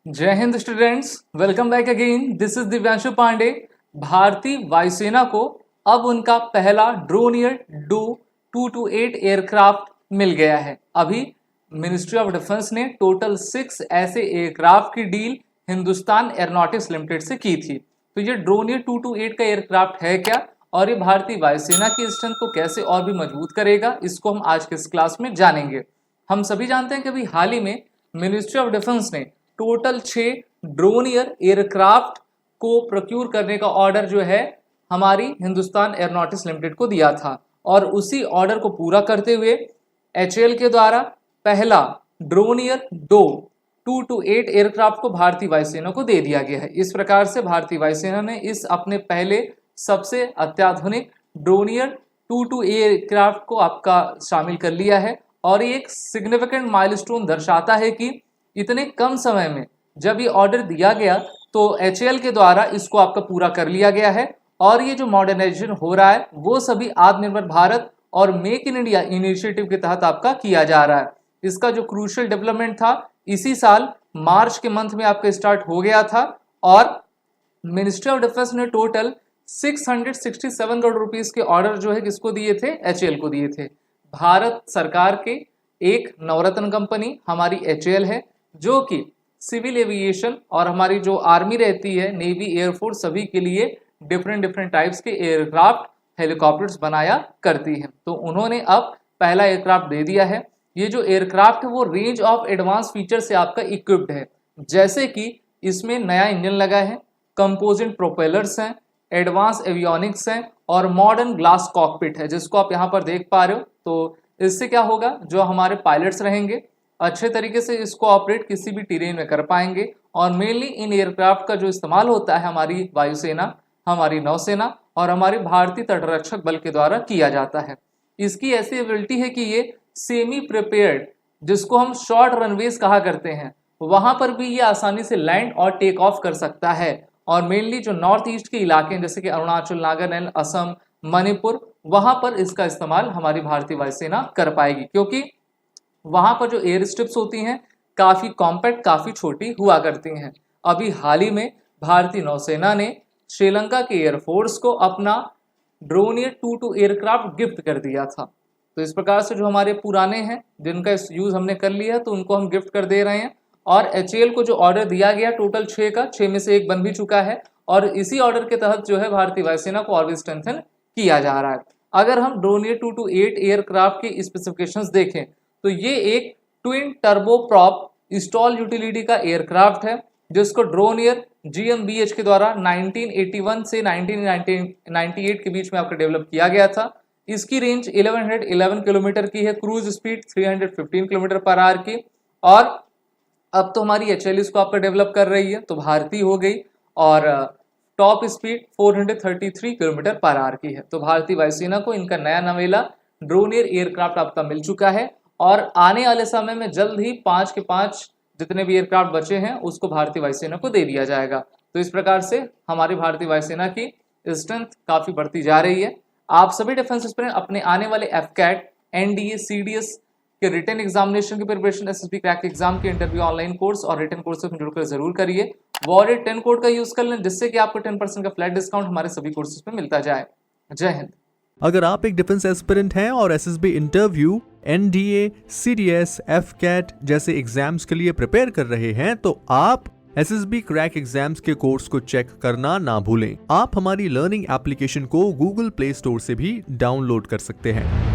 जय हिंद students, welcome back again. This is Divyanshu Pandey. भारतीय वायुसेना को अब उनका पहला ड्रोनियर डू 228 एयरक्राफ्ट मिल गया है। अभी मिनिस्ट्री ऑफ डिफेंस ने टोटल 6 ऐसे एयरक्राफ्ट की डील हिंदुस्तान एरोनॉटिक्स लिमिटेड से की थी। तो ये ड्रोनियर 228 का एयरक्राफ्ट है क्या और ये भारतीय वायुसेना की स्ट्रेंथ को कैसे और भी मजबूत करेगा, इसको हम आज के इस क्लास में जानेंगे। हम सभी जानते हैं कि अभी हाल ही में मिनिस्ट्री ऑफ डिफेंस ने टोटल 6 ड्रोनियर एयरक्राफ्ट को प्रोक्यूर करने का ऑर्डर जो है हमारी हिंदुस्तान एरोनॉटिक्स लिमिटेड को दिया था, और उसी ऑर्डर को पूरा करते हुए एचएएल के द्वारा पहला ड्रोनियर डो 228 एयरक्राफ्ट को भारतीय वायुसेना को दे दिया गया है। इस प्रकार से भारतीय वायुसेना ने इस अपने पहले सबसे अत्याधुनिक ड्रोनियर 228 एयरक्राफ्ट को आपका शामिल कर लिया है, और ये एक सिग्निफिकेंट माइलस्टोन दर्शाता है कि इतने कम समय में जब ये ऑर्डर दिया गया तो एचएएल के द्वारा इसको आपका पूरा कर लिया गया है। और ये जो मॉडर्नाइजेशन हो रहा है वो सभी आत्मनिर्भर भारत और मेक इन इंडिया इनिशिएटिव के तहत आपका किया जा रहा है। इसका जो क्रूशियल डेवलपमेंट था इसी साल मार्च के मंथ में आपका स्टार्ट हो गया था, और मिनिस्ट्री ऑफ डिफेंस ने टोटल 667 करोड़ रुपीस के ऑर्डर जो है किसको दिए थे, एचएएल को दिए थे। भारत सरकार के एक नवरत्न कंपनी हमारी एचएएल है, जो कि सिविल एविएशन और हमारी जो आर्मी रहती है, नेवी, एयरफोर्स, सभी के लिए डिफरेंट टाइप्स के एयरक्राफ्ट, हेलीकॉप्टर्स बनाया करती है। तो उन्होंने अब पहला एयरक्राफ्ट दे दिया है। ये जो एयरक्राफ्ट है वो रेंज ऑफ एडवांस फीचर से आपका इक्विप्ड है, जैसे कि इसमें नया इंजन लगा है, कंपोजिट प्रोपेलर्स हैं, एडवांस एवियोनिक्स हैं और मॉडर्न ग्लास कॉकपिट है, जिसको आप यहाँ पर देख पा रहे हो। तो इससे क्या होगा, जो हमारे पायलट्स रहेंगे अच्छे तरीके से इसको ऑपरेट किसी भी टेरेन में कर पाएंगे। और मेनली इन एयरक्राफ्ट का जो इस्तेमाल होता है हमारी वायुसेना, हमारी नौसेना और हमारी भारतीय तटरक्षक बल के द्वारा किया जाता है। इसकी ऐसी एबिलिटी है कि ये सेमी प्रिपेयर्ड, जिसको हम शॉर्ट रनवेज कहा करते हैं, वहां पर भी ये आसानी से लैंड और टेक ऑफ कर सकता है। और मेनली जो नॉर्थ ईस्ट के इलाके जैसे कि अरुणाचल, नागालैंड, असम, मणिपुर, वहां पर इसका इस्तेमाल हमारी भारतीय वायुसेना कर पाएगी, क्योंकि वहां पर जो एयर स्ट्रिप्स होती हैं काफी कॉम्पैक्ट, काफी छोटी हुआ करती हैं। अभी हाल ही में भारतीय नौसेना ने श्रीलंका के एयरफोर्स को अपना ड्रोनियर 22 एयरक्राफ्ट गिफ्ट कर दिया था। तो इस प्रकार से जो हमारे पुराने हैं जिनका यूज हमने कर लिया तो उनको हम गिफ्ट कर दे रहे हैं। और एचएएल को जो ऑर्डर दिया गया टोटल 6 का, 6 में से 1 बन भी चुका है, और इसी ऑर्डर के तहत जो है भारतीय वायुसेना को और भी स्ट्रेंथन किया जा रहा है। अगर हम ड्रोनियर 228 एयरक्राफ्ट के स्पेसिफिकेशंस देखें तो ये एक twin turbo prop stall utility का एयरक्राफ्ट है, जिसको ड्रोनियर जीएमबीएच के द्वारा 1981 से 1998 के बीच में आपका डेवलप किया गया था। इसकी रेंज 1111 किलोमीटर की है, cruise speed 315 kilometre per hour की। और अब तो हमारी एचएएल इसको आपका डेवलप कर रही है, तो भारतीय हो गई, और top speed 433 kilometre per hour की है। तो भारतीय वायुसेना को इनका नया नवेला ड्रोनियर एयरक्राफ्ट आपका मिल चुका है, और आने वाले समय में जल्द ही 5 के 5 जितने भी एयरक्राफ्ट बचे हैं उसको भारतीय वायुसेना को दे दिया जाएगा। तो इस प्रकार से हमारी भारतीय वायुसेना की स्ट्रेंथ काफी बढ़ती जा रही है। आप सभी डिफेंस एस्पिरेंट अपने आने वाले एफकैट, एनडीए, सीडीएस के रिटन एग्जामिनेशन की प्रिपरेशन, एसएसबी क्रैक एग्जाम के इंटरव्यू ऑनलाइन कोर्स और रिटन कोर्सेज में जुड़कर जरूर करिए। वॉरियर 10 कोड का यूज कर लें, जिससे कि आपको 10% का फ्लैट डिस्काउंट हमारे सभी कोर्सेज में मिलता जाए। जय हिंद। अगर आप एक डिफेंस एस्पिरेंट हैं और SSB interview, NDA, CDS, AFCAT जैसे एग्जाम्स के लिए प्रिपेयर कर रहे हैं तो आप एसएसबी क्रैक एग्जाम्स के कोर्स को चेक करना ना भूलें। आप हमारी लर्निंग एप्लीकेशन को गूगल प्ले स्टोर से भी डाउनलोड कर सकते हैं।